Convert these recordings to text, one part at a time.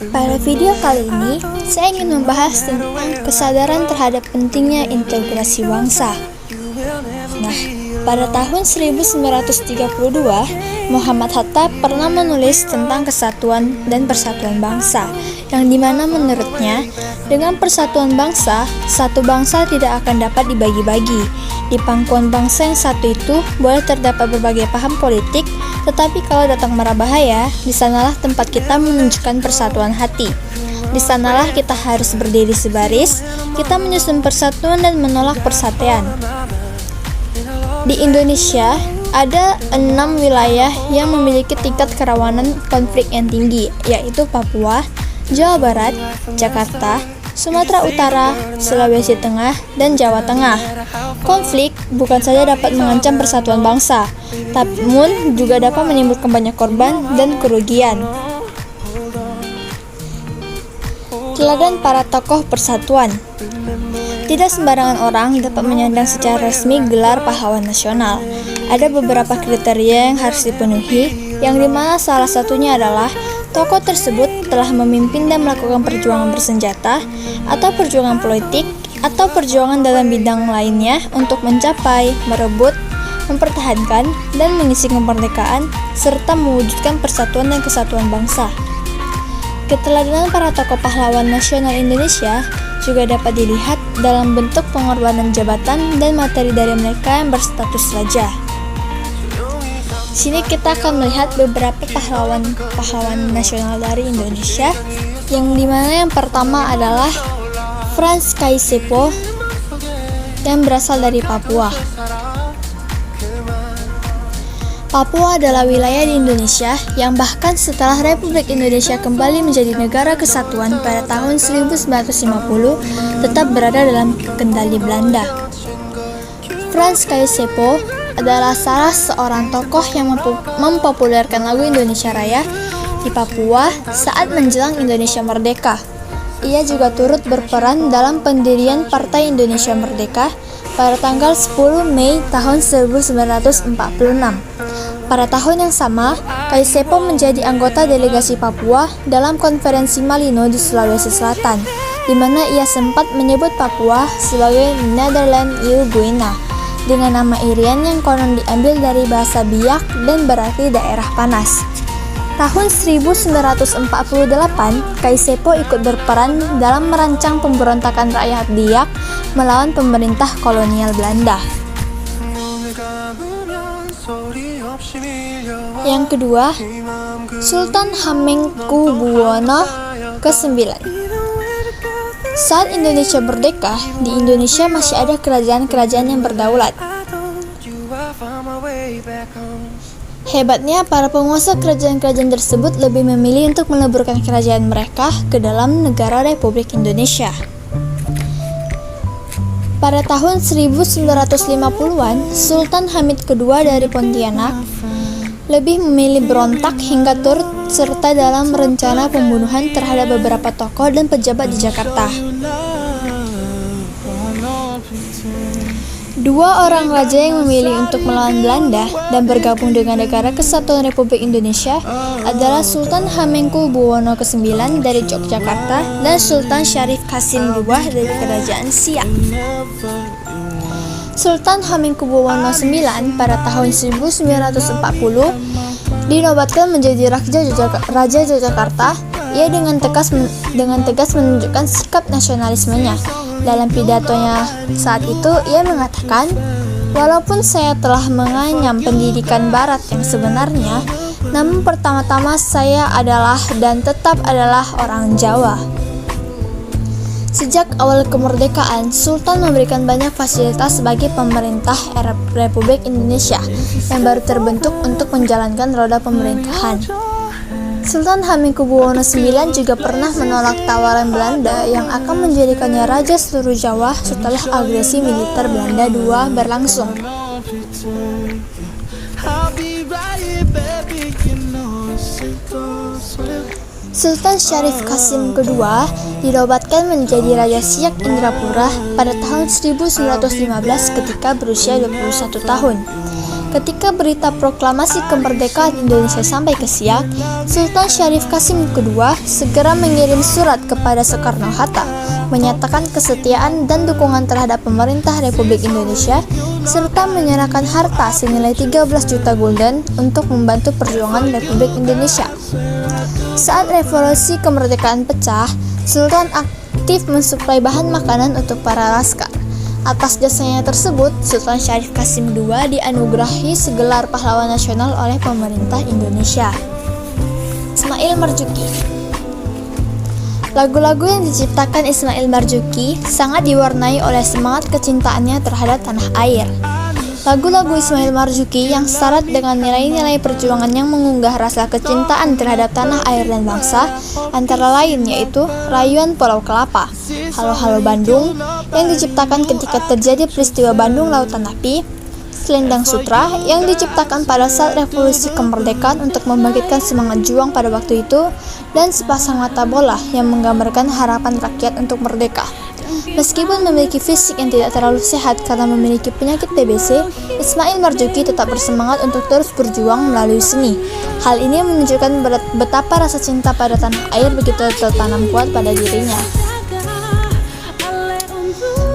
Pada video kali ini, saya ingin membahas tentang kesadaran terhadap pentingnya integrasi bangsa. Nah, pada tahun 1932, Muhammad Hatta pernah menulis tentang kesatuan dan persatuan bangsa, yang dimana menurutnya, dengan persatuan bangsa, satu bangsa tidak akan dapat dibagi-bagi. Di pangkuan bangsa yang satu itu boleh terdapat berbagai paham politik, tetapi kalau datang mara bahaya, di sanalah tempat kita menunjukkan persatuan hati. Di sanalah kita harus berdiri sebaris, kita menyusun persatuan dan menolak persatuan. Di Indonesia, ada 6 wilayah yang memiliki tingkat kerawanan konflik yang tinggi, yaitu Papua, Jawa Barat, Jakarta, Sumatera Utara, Sulawesi Tengah, dan Jawa Tengah. Konflik bukan saja dapat mengancam persatuan bangsa, namun juga dapat menimbulkan banyak korban dan kerugian. Teladan para tokoh persatuan. Tidak sembarangan orang dapat menyandang secara resmi gelar pahlawan nasional. Ada beberapa kriteria yang harus dipenuhi, yang dimana salah satunya adalah tokoh tersebut telah memimpin dan melakukan perjuangan bersenjata, atau perjuangan politik, atau perjuangan dalam bidang lainnya untuk mencapai, merebut, mempertahankan, dan mengisi kemerdekaan, serta mewujudkan persatuan dan kesatuan bangsa. Keteladanan para tokoh pahlawan nasional Indonesia juga dapat dilihat dalam bentuk pengorbanan jabatan dan materi dari mereka yang berstatus raja. Sini kita akan melihat beberapa pahlawan nasional dari Indonesia, yang dimana yang pertama adalah Frans Kaisiepo yang berasal dari Papua. Papua adalah wilayah di Indonesia yang bahkan setelah Republik Indonesia kembali menjadi negara kesatuan pada tahun 1950 tetap berada dalam kendali Belanda. Frans Kaisiepo adalah salah seorang tokoh yang mempopulerkan lagu Indonesia Raya di Papua saat menjelang Indonesia Merdeka. Ia juga turut berperan dalam pendirian Partai Indonesia Merdeka pada tanggal 10 Mei tahun 1946. Pada tahun yang sama, Kaisiepo menjadi anggota delegasi Papua dalam konferensi Malino di Sulawesi Selatan, di mana ia sempat menyebut Papua sebagai Nederland Ieu Guinea, dengan nama Irian yang konon diambil dari bahasa Biak dan berarti daerah panas. Tahun 1948, Kaisiepo ikut berperan dalam merancang pemberontakan rakyat Biak melawan pemerintah kolonial Belanda. Yang kedua, Sultan Hamengkubuwono ke-9. Saat Indonesia merdeka, di Indonesia masih ada kerajaan-kerajaan yang berdaulat. Hebatnya, para penguasa kerajaan-kerajaan tersebut lebih memilih untuk meleburkan kerajaan mereka ke dalam negara Republik Indonesia. Pada tahun 1950-an, Sultan Hamid II dari Pontianak lebih memilih berontak hingga turut serta dalam rencana pembunuhan terhadap beberapa tokoh dan pejabat di Jakarta. Dua orang raja yang memilih untuk melawan Belanda dan bergabung dengan Negara Kesatuan Republik Indonesia adalah Sultan Hamengkubuwono ke-9 dari Yogyakarta dan Sultan Syarif Qasim II dari Kerajaan Siak. Sultan Hamengkubuwono IX pada tahun 1940 dinobatkan menjadi Raja Yogyakarta. Ia dengan tegas menunjukkan sikap nasionalismenya. Dalam pidatonya saat itu, ia mengatakan, "Walaupun saya telah menganyam pendidikan Barat yang sebenarnya, namun pertama-tama saya adalah dan tetap adalah orang Jawa." Sejak awal kemerdekaan, Sultan memberikan banyak fasilitas bagi pemerintah Republik Indonesia yang baru terbentuk untuk menjalankan roda pemerintahan. Sultan Hamengkubuwono IX juga pernah menolak tawaran Belanda yang akan menjadikannya raja seluruh Jawa setelah agresi militer Belanda II berlangsung. Sultan Syarif Qasim II dinobatkan menjadi Raja Siak Indrapura pada tahun 1915 ketika berusia 21 tahun. Ketika berita proklamasi kemerdekaan Indonesia sampai ke Siak, Sultan Syarif Qasim II segera mengirim surat kepada Soekarno-Hatta menyatakan kesetiaan dan dukungan terhadap pemerintah Republik Indonesia serta menyerahkan harta senilai 13 juta gulden untuk membantu perjuangan Republik Indonesia. Saat revolusi kemerdekaan pecah, Sultan aktif mensuplai bahan makanan untuk para laskar. Atas jasanya tersebut, Sultan Syarif Qasim II dianugerahi segelar pahlawan nasional oleh pemerintah Indonesia. Ismail Marzuki. Lagu-lagu yang diciptakan Ismail Marzuki sangat diwarnai oleh semangat kecintaannya terhadap tanah air. Lagu-lagu Ismail Marzuki yang syarat dengan nilai-nilai perjuangan yang mengunggah rasa kecintaan terhadap tanah air dan bangsa, antara lain yaitu Rayuan Pulau Kelapa, Halo Halo Bandung, yang diciptakan ketika terjadi peristiwa Bandung Lautan Api, Selendang Sutra, yang diciptakan pada saat revolusi kemerdekaan untuk membangkitkan semangat juang pada waktu itu, dan Sepasang Mata Bola yang menggambarkan harapan rakyat untuk merdeka. Meskipun memiliki fisik yang tidak terlalu sehat karena memiliki penyakit TBC, Ismail Marzuki tetap bersemangat untuk terus berjuang melalui seni. Hal ini menunjukkan betapa rasa cinta pada tanah air begitu tertanam kuat pada dirinya.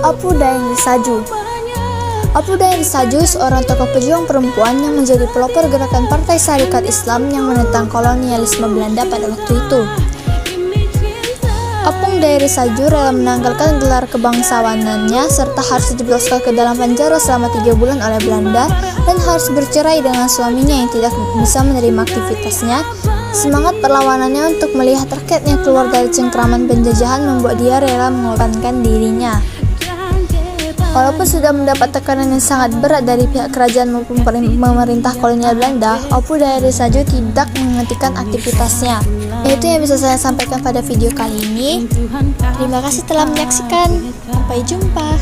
Apu Daeng Risaju. Apu Daeng Risaju seorang tokoh pejuang perempuan yang menjadi pelopor gerakan Partai Sarekat Islam yang menentang kolonialisme Belanda pada waktu itu. Apung Daeng Risaju rela menanggalkan gelar kebangsawanannya serta harus dijebloskan ke dalam penjara selama 3 bulan oleh Belanda dan harus bercerai dengan suaminya yang tidak bisa menerima aktivitasnya. Semangat perlawanannya untuk melihat rakyatnya keluar dari cengkraman penjajahan membuat dia rela mengorbankan dirinya. Walaupun sudah mendapat tekanan yang sangat berat dari pihak kerajaan maupun pemerintah kolonial Belanda, Apu Daeng Risaju tidak menghentikan aktivitasnya. Itu yang bisa saya sampaikan pada video kali ini. Terima kasih telah menyaksikan. Sampai jumpa.